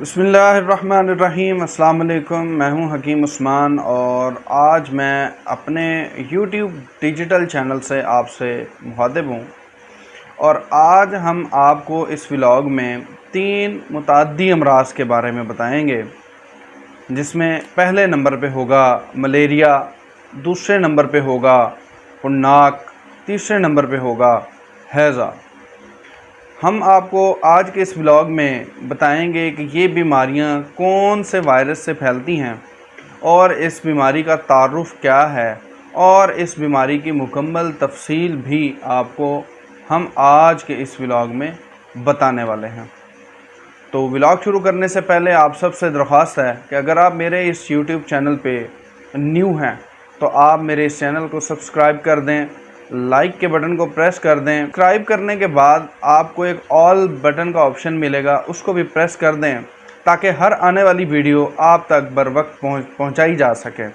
बिस्मिल्लाहिर्रहमानिर्रहीम। अस्सलाम वालेकुम। मैं हूं हकीम उस्मान और आज मैं अपने YouTube डिजिटल चैनल से आपसे मुखातिब हूं और आज हम आपको इस व्लॉग में 3 मुतअद्दी अमराज़ के बारे में बताएंगे, जिसमें पहले नंबर पे होगा मलेरिया, दूसरे नंबर पे होगा हुन्नाक, तीसरे नंबर पे होगा हैज़ा। हम आपको आज के इस व्लॉग में बताएंगे कि ये बीमारियां कौन से वायरस से फैलती हैं और इस बीमारी का तारुफ़ क्या है और इस बीमारी की मुकम्मल तफसील भी आपको हम आज के इस व्लॉग में बताने वाले हैं। तो व्लॉग शुरू करने से पहले आप सबसे दरख्वास्त है कि अगर आप मेरे इस YouTube चैनल पे न्यू हैं तो आप मेरे इस चैनल को सब्सक्राइब कर दें, लाइक के बटन को प्रेस कर दें। सब्सक्राइब करने के बाद आपको एक ऑल बटन का ऑप्शन मिलेगा, उसको भी प्रेस कर दें ताकि हर आने वाली वीडियो आप तक बर वक्त पहुँचाई जा सके।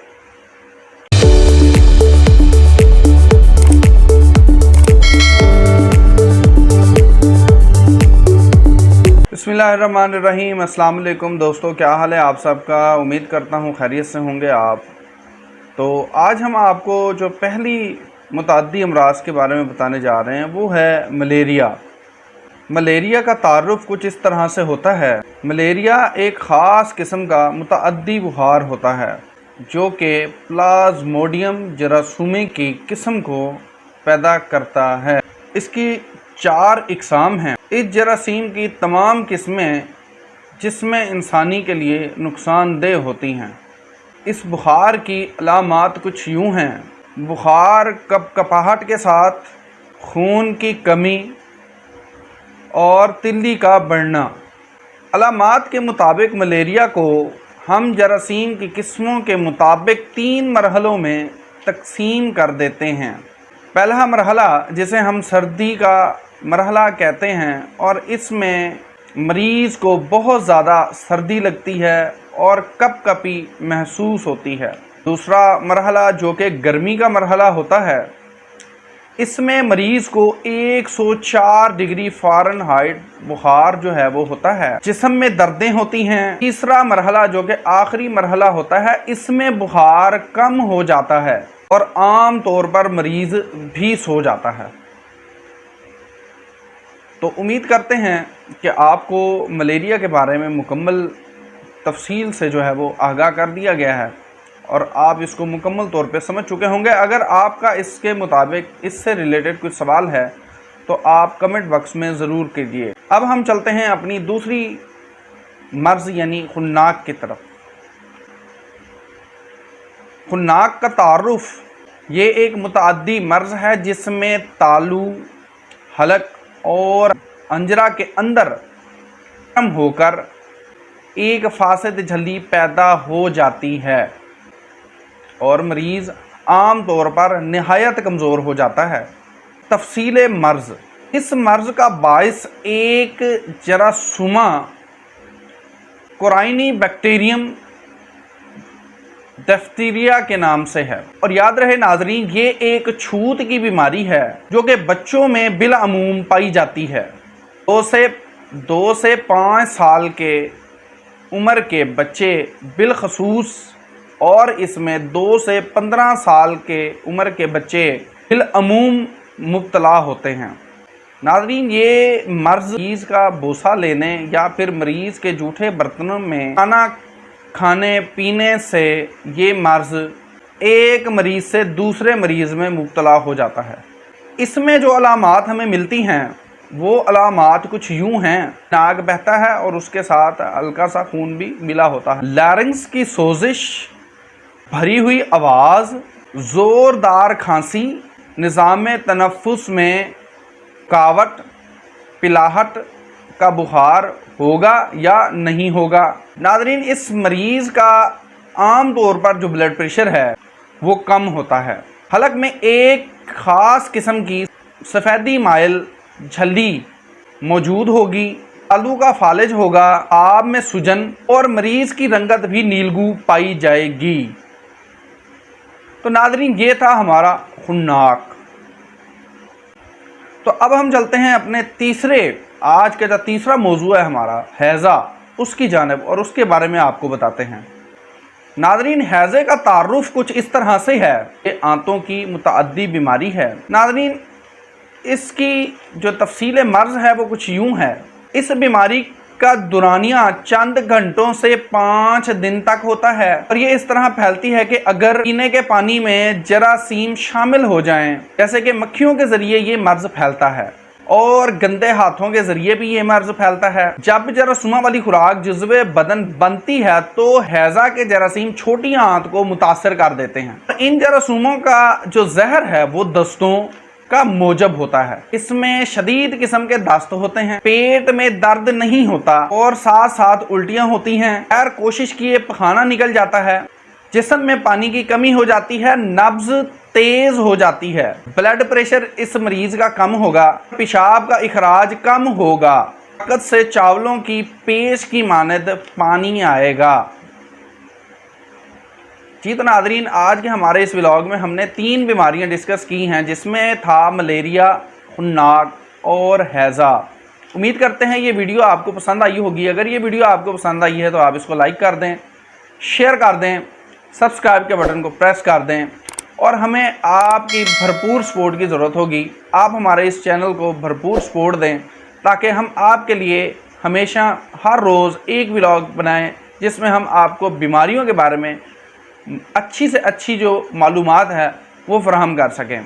बिस्मिल्लाहिर्रहमानिर्रहीम। अस्सलाम वालेकुम दोस्तों, क्या हाल है आप सबका? उम्मीद करता हूँ खैरियत से होंगे आप। तो आज हम आपको जो पहली मुतअद्दी अमराज़ के बारे में बताने जा रहे हैं वो है मलेरिया। मलेरिया का तारुफ़ कुछ इस तरह से होता है। मलेरिया एक ख़ास किस्म का मुतअद्दी बुखार होता है जो कि प्लाज्मोडियम जरासीमी की किस्म को पैदा करता है। इसकी 4 इक़साम हैं। इस जरासीम की तमाम किस्में जिस्म इंसानी के लिए नुकसानदेह होती हैं। इस बुखार की अलामात कुछ यूँ हैं: बुखार, कपकपाहट के साथ खून की कमी और तिल्ली का बढ़ना। अलामात के मुताबिक मलेरिया को हम जरासीम की किस्मों के मुताबिक 3 मरहलों में तकसीम कर देते हैं। पहला मरहला जिसे हम सर्दी का मरहला कहते हैं और इसमें मरीज़ को बहुत ज़्यादा सर्दी लगती है और कपकपी महसूस होती है। दूसरा मरहला जो कि गर्मी का मरहला होता है, इसमें मरीज़ को 104 डिग्री फ़ारेनहाइट बुखार जो है वो होता है। जिस्म में दर्दें होती हैं। तीसरा मरहला जो कि आखिरी मरहला होता है, इसमें बुखार कम हो जाता है और आम तौर पर मरीज़ भी सो जाता है। तो उम्मीद करते हैं कि आपको मलेरिया के बारे में मुकम्मल तफसील से जो है वो आगाह कर दिया गया है और आप इसको मुकम्मल तौर पे समझ चुके होंगे। अगर आपका इसके मुताबिक इससे रिलेटेड कुछ सवाल है तो आप कमेंट बॉक्स में ज़रूर कीजिए। अब हम चलते हैं अपनी दूसरी मर्ज़ यानी खुन्नाक की तरफ। खुन्नाक का तारुफ़ ये एक मुतअद्दी मर्ज़ है जिसमें तालू, हलक और अंजरा के अंदर गर्म होकर एक फासद झल्ली पैदा हो जाती है और मरीज़ आम तौर पर निहायत कमज़ोर हो जाता है। तफसील मर्ज़: इस मर्ज़ का बाइस एक जरासूमा कोराइनी बैक्टीरियम डिफ्थीरिया के नाम से है। और याद रहे नाज़रीन, ये एक छूत की बीमारी है जो कि बच्चों में बिलअमूम पाई जाती है। 2 से 5 साल के उम्र के बच्चे बिलखसूस और इसमें 2 से 15 साल के उम्र के बच्चे बिलअमूम मुब्तला होते हैं। नाज़रीन, ये मर्ज़ मरीज़ का बोसा लेने या फिर मरीज़ के जूठे बर्तनों में खाना खाने पीने से ये मर्ज़ एक मरीज़ से दूसरे मरीज़ में मुब्तला हो जाता है। इसमें जो अलामात हमें मिलती हैं वो अलामात कुछ यूँ हैं: नाक बहता है और उसके साथ हल्का सा खून भी मिला होता है। लैरिंक्स की सोजिश, भरी हुई आवाज़, ज़ोरदार खांसी, निज़ाम तनफ़ुस में कावट, पिलाहट का बुखार होगा या नहीं होगा। नाज़रीन, इस मरीज़ का आम तौर पर जो ब्लड प्रेशर है वो कम होता है। हलक में एक ख़ास किस्म की सफ़ेदी माइल झल्ली मौजूद होगी। तालू का फालिज होगा। आब में सूजन और मरीज़ की रंगत भी नीलगू पाई जाएगी। तो नाज़रीन, ये था हमारा खुन्नाक। तो अब हम चलते हैं अपने तीसरे, आज का जो तीसरा मौजू है हमारा, हैज़ा। उसकी जानिब और उसके बारे में आपको बताते हैं। नादरीन, हैज़े का तारुफ कुछ इस तरह से है। ये आंतों की मुतअद्दी बीमारी है। नादरीन, इसकी जो तफसील मर्ज़ है वो कुछ यूँ है। इस बीमारी का दुरानिया चंद घंटों से 5 दिन तक होता है और ये इस तरह फैलती है कि अगर पीने के पानी में जरासीम शामिल हो जाएं, जैसे कि मक्खियों के ज़रिए ये मर्ज़ फैलता है और गंदे हाथों के ज़रिए भी ये मर्ज़ फैलता है। जब जरासीम वाली खुराक जुज़्वे बदन बनती है तो हैज़ा के जरासीम छोटी आंत को मुतासर कर देते हैं। इन जरासीमों का जो जहर है वो दस्तों का मौजब होता है। इसमें शदीद किस्म के दस्त होते हैं, पेट में दर्द नहीं होता और साथ साथ उल्टियां होती हैं। खैर कोशिश किए पखाना निकल जाता है, जिस्म में पानी की कमी हो जाती है, नब्ज तेज हो जाती है, ब्लड प्रेशर इस मरीज का कम होगा, पेशाब का इखराज कम होगा, ताकत से चावलों की पेश की मानद पानी आएगा। जी तो नादरीन, आज के हमारे इस व्लॉग में हमने 3 बीमारियां डिस्कस की हैं, जिसमें था मलेरिया, खुन्नाक और हैज़ा। उम्मीद करते हैं ये वीडियो आपको पसंद आई होगी। अगर ये वीडियो आपको पसंद आई है तो आप इसको लाइक कर दें, शेयर कर दें, सब्सक्राइब के बटन को प्रेस कर दें और हमें आपकी भरपूर सपोर्ट की ज़रूरत होगी। आप हमारे इस चैनल को भरपूर सपोर्ट दें ताकि हम आपके लिए हमेशा हर रोज़ एक व्लॉग बनाएँ जिसमें हम आपको बीमारियों के बारे में अच्छी से अच्छी जो मालूमात है वो फराहम कर सकें।